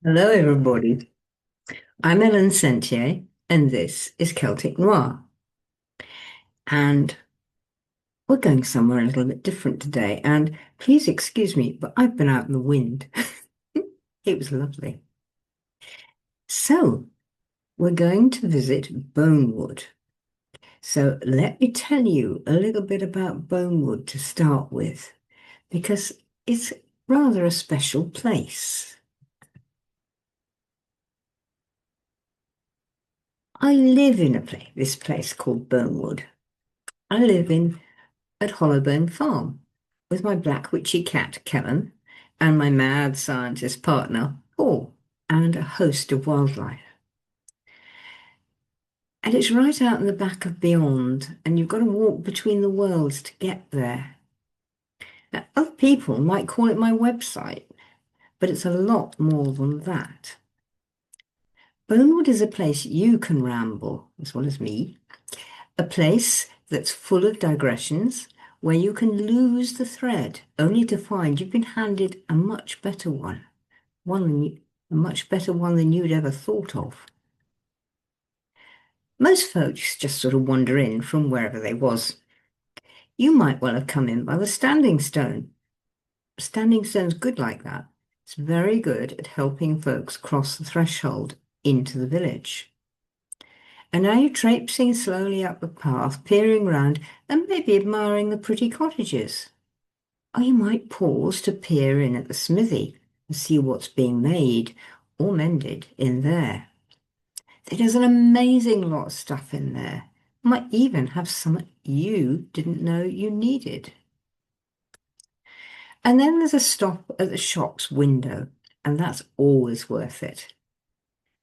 Hello, everybody. I'm Ellen Sentier, and this is Celtic Noir. And we're going somewhere a little bit different today. And please excuse me, but I've been out in the wind. It was lovely. So, we're going to visit Bonewood. So, let me tell you a little bit about Bonewood to start with, because it's rather a special place. I live in this place called Bonewood. I live in at Hollowburn Farm with my black witchy cat, Kellen, and my mad scientist partner, Paul, and a host of wildlife. And it's right out in the back of Beyond, and you've got to walk between the worlds to get there. Now, other people might call it my website, but it's a lot more than that. Bonewood is a place you can ramble, as well as me, a place that's full of digressions where you can lose the thread only to find you've been handed a much better a much better one than you'd ever thought of. Most folks just sort of wander in from wherever they was. You might well have come in by the standing stone. Standing stone's good like that. It's very good at helping folks cross the threshold into the village. And now you're traipsing slowly up the path, peering round and maybe admiring the pretty cottages. Or you might pause to peer in at the smithy and see what's being made or mended in there. There's an amazing lot of stuff in there. Might even have some you didn't know you needed. And then there's a stop at the shop's window, and that's always worth it.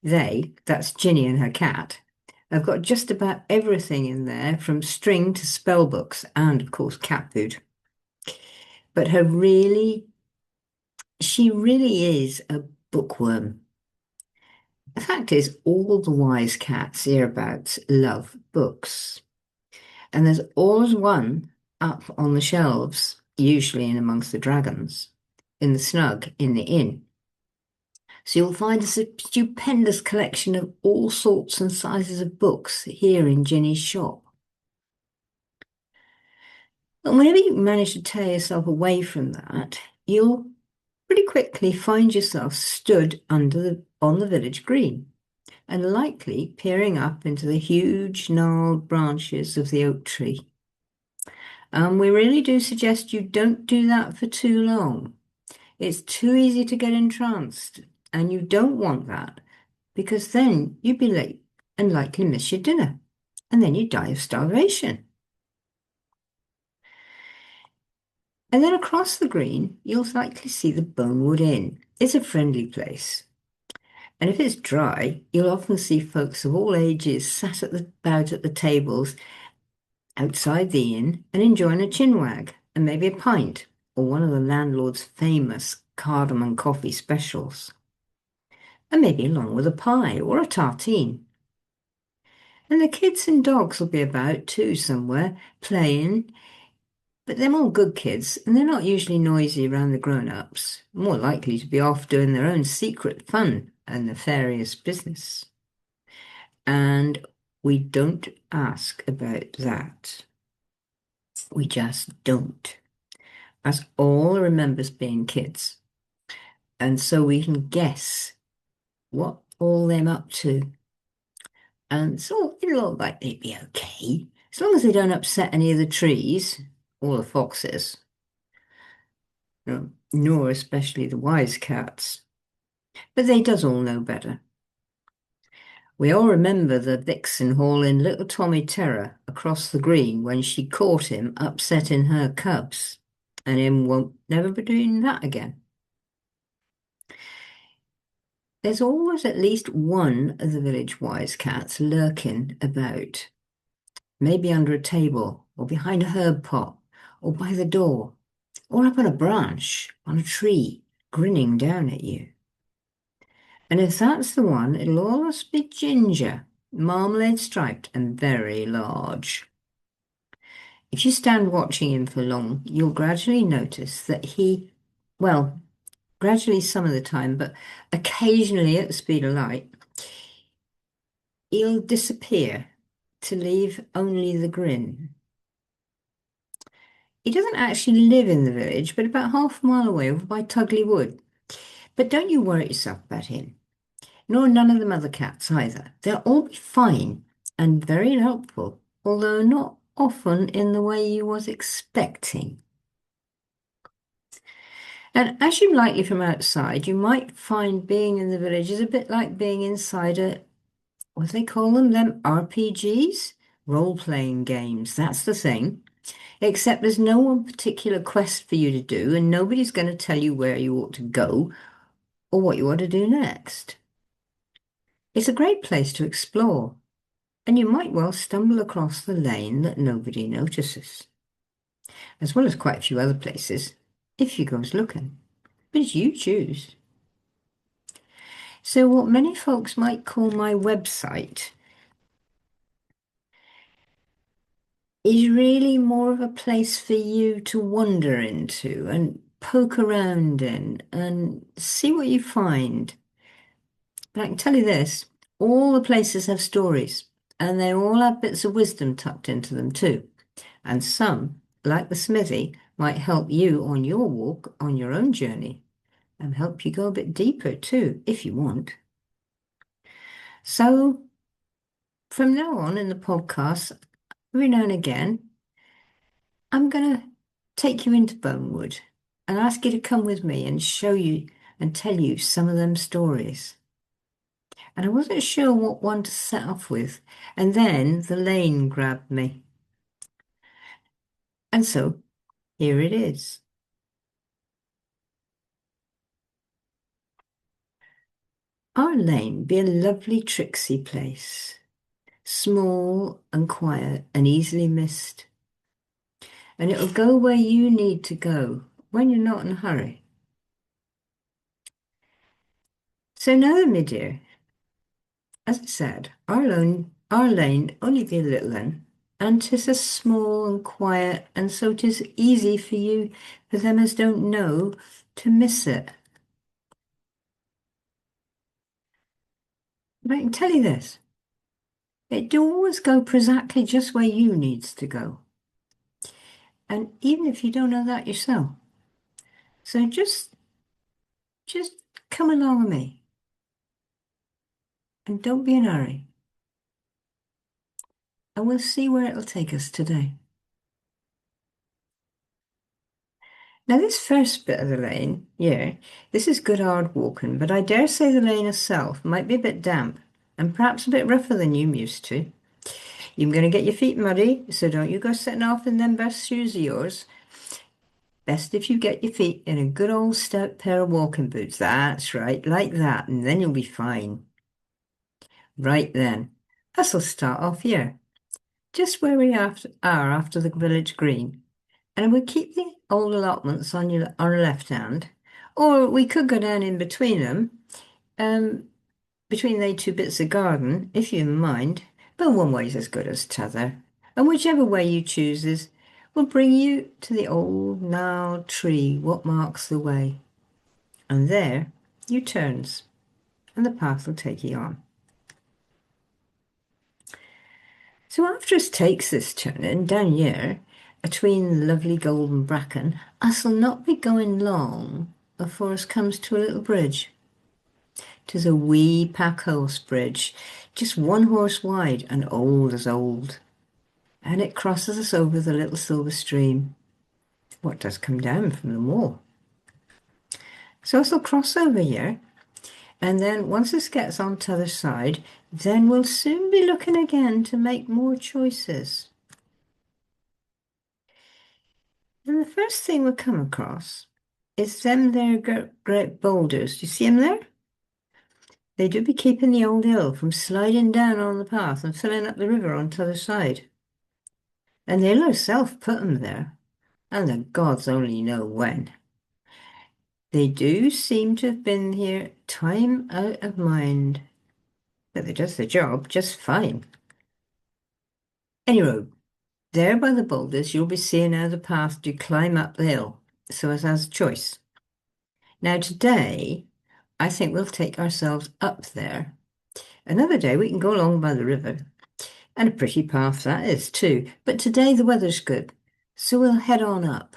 That's Ginny and her cat, have got just about everything in there from string to spell books and, of course, cat food. But she really is a bookworm. The fact is, all the wise cats hereabouts love books. And there's always one up on the shelves, usually in amongst the dragons, in the snug in the inn. So you'll find a stupendous collection of all sorts and sizes of books here in Ginny's shop. And whenever you manage to tear yourself away from that, you'll pretty quickly find yourself stood on the village green and likely peering up into the huge gnarled branches of the oak tree. We really do suggest you don't do that for too long. It's too easy to get entranced, and you don't want that because then you'd be late and likely miss your dinner, and then you'd die of starvation. And then across the green, you'll likely see the Bonewood Inn. It's a friendly place. And if it's dry, you'll often see folks of all ages sat about at the tables outside the inn and enjoying a chinwag and maybe a pint or one of the landlord's famous cardamom coffee specials. And maybe along with a pie or a tartine. And the kids and dogs will be about too somewhere, playing, but they're all good kids and they're not usually noisy around the grown-ups, more likely to be off doing their own secret fun and nefarious business. And we don't ask about that. We just don't. Us all remembers being kids. And so we can guess what all them up to. And so it'll look like they'd be okay. As long as they don't upset any of the trees or the foxes, nor especially the wise cats. But they does all know better. We all remember the vixen hauling little Tommy Terror across the green when she caught him upsetting her cubs, and him won't never be doing that again. There's always at least one of the village wise cats lurking about, maybe under a table, or behind a herb pot, or by the door, or up on a branch, on a tree, grinning down at you. And if that's the one, it'll always be ginger, marmalade striped, and very large. If you stand watching him for long, you'll gradually notice that well, gradually some of the time, but occasionally at the speed of light, he'll disappear to leave only the grin. He doesn't actually live in the village, but about half a mile away over by Tugley Wood. But don't you worry yourself about him, nor none of the other cats either. They'll all be fine and very helpful, although not often in the way you was expecting. And as you likely from outside, you might find being in the village is a bit like being inside what do they call them RPGs? Role-playing games, that's the thing. Except there's no one particular quest for you to do, and nobody's going to tell you where you ought to go or what you ought to do next. It's a great place to explore, and you might well stumble across the lane that nobody notices, as well as quite a few other places, if you goes looking. But you choose. So what many folks might call my website is really more of a place for you to wander into and poke around in and see what you find. But I can tell you this, all the places have stories, and they all have bits of wisdom tucked into them too. And some, like the smithy, might help you on your walk, on your own journey, and help you go a bit deeper too, if you want. So from now on in the podcast, every now and again, I'm going to take you into Bonewood and ask you to come with me and show you and tell you some of them stories. And I wasn't sure what one to set off with. And then the lane grabbed me. And so here it is. Our lane be a lovely tricksy place, small and quiet and easily missed. And it'll go where you need to go when you're not in a hurry. So now then, my dear, as I said, our lane only be a little one, and 'tis a small and quiet, and so 'tis easy for you, for them as don't know, to miss it. But I can tell you this, it do always go exactly just where you needs to go. And even if you don't know that yourself. So just come along with me and don't be in a hurry. And we'll see where it'll take us today. Now this first bit of the lane, yeah, this is good hard walking, but I dare say the lane itself might be a bit damp and perhaps a bit rougher than you're used to. You're going to get your feet muddy, so don't you go setting off in them best shoes of yours. Best if you get your feet in a good old stout pair of walking boots. That's right, like that, and then you'll be fine. Right then, us'll start off here, just where we are after the village green. And we'll keep the old allotments on our left hand, or we could go down in between them, um, between they two bits of garden, if you mind. But one way's as good as t'other, and whichever way you chooses will bring you to the old gnarled tree what marks the way. And there you turns, and the path will take you on. So after us takes this turning down here, atween the lovely golden bracken, us'll not be going long afore us comes to a little bridge. 'Tis a wee pack horse bridge, just one horse wide and old as old. And it crosses us over the little silver stream, what does come down from the moor. So us'll cross over here, and then once this gets on t'other side, then we'll soon be looking again to make more choices. And the first thing we'll come across is them there great boulders. Do you see them there? They do be keeping the old hill from sliding down on the path and filling up the river on t'other side. And the hill herself put 'em there, and the gods only know when. They do seem to have been here time out of mind, but they does the job just fine. Anyway, there by the boulders, you'll be seeing how the path do climb up the hill, so as has a choice. Now, today, I think we'll take ourselves up there. Another day, we can go along by the river, and a pretty path that is too. But today, the weather's good, so we'll head on up.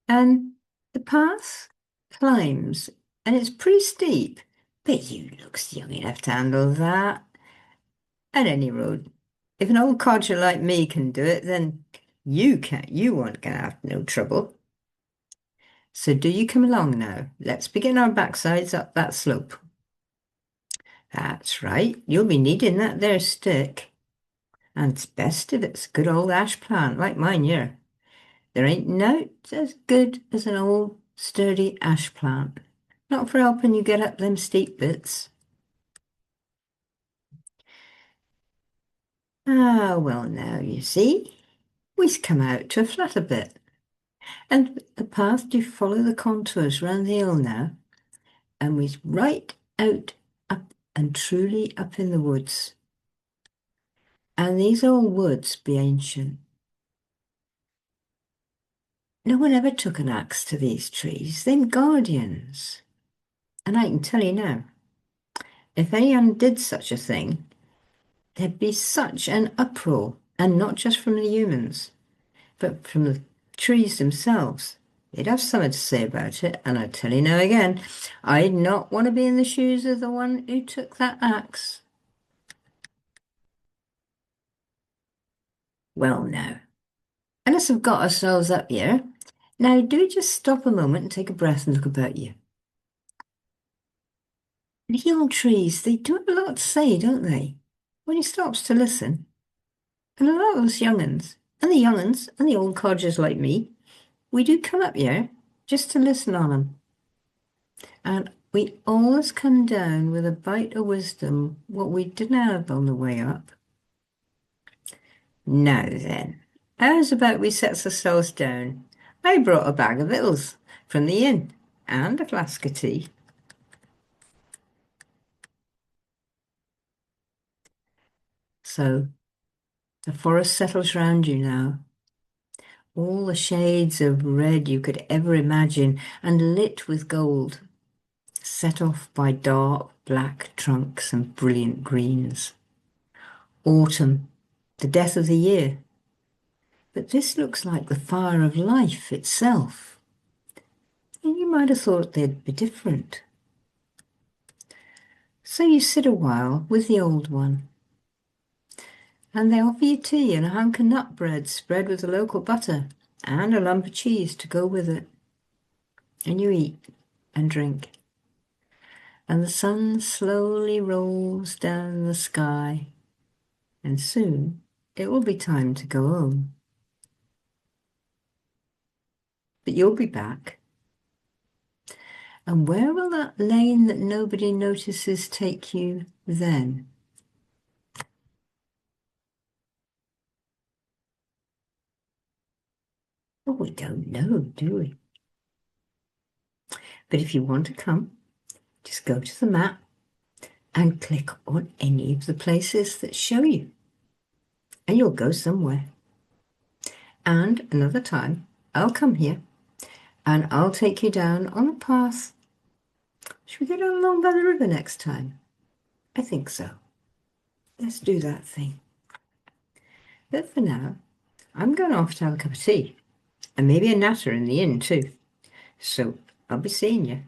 And the path climbs, and it's pretty steep, but you looks young enough to handle that. At any road, if an old codger like me can do it, then you can't. You won't gonna have no trouble. So do you come along now? Let's begin our backsides up that slope. That's right. You'll be needing that there stick. And it's best if it's a good old ash plant like mine here. There ain't nought as good as an old sturdy ash plant. Not for helping you get up them steep bits. Ah, well now, you see, we've come out to a flat a bit. And the path do follow the contours round the hill now, and we's right out up and truly up in the woods. And these old woods be ancient. No one ever took an axe to these trees. Them guardians. And I can tell you now, if anyone did such a thing, there'd be such an uproar, and not just from the humans, but from the trees themselves. They'd have something to say about it, and I tell you now again, I'd not want to be in the shoes of the one who took that axe. Well, now, unless we've got ourselves up here, now do just stop a moment and take a breath and look about you. The young trees, they do have a lot to say, don't they? When he stops to listen. And a lot of us young'uns, and the young'uns, and the old codgers like me, we do come up here just to listen on 'em. And we always come down with a bite of wisdom what we didn't have on the way up. Now then, how's about we sets ourselves down? I brought a bag of victuals from the inn, and a flask of tea. So the forest settles round you now, all the shades of red you could ever imagine, and lit with gold, set off by dark black trunks and brilliant greens. Autumn, the death of the year. But this looks like the fire of life itself. And you might have thought they'd be different. So you sit a while with the old one, and they offer you tea and a hunk of nut bread spread with the local butter, and a lump of cheese to go with it. And you eat and drink. And the sun slowly rolls down the sky, and soon it will be time to go home. But you'll be back. And where will that lane that nobody notices take you then? Well, we don't know, do we? But if you want to come, just go to the map and click on any of the places that show you, and you'll go somewhere. And another time, I'll come here and I'll take you down on a path. Should we go down along by the river next time? I think so. Let's do that thing. But for now, I'm going off to have a cup of tea, and maybe a natter in the inn too. So I'll be seeing you.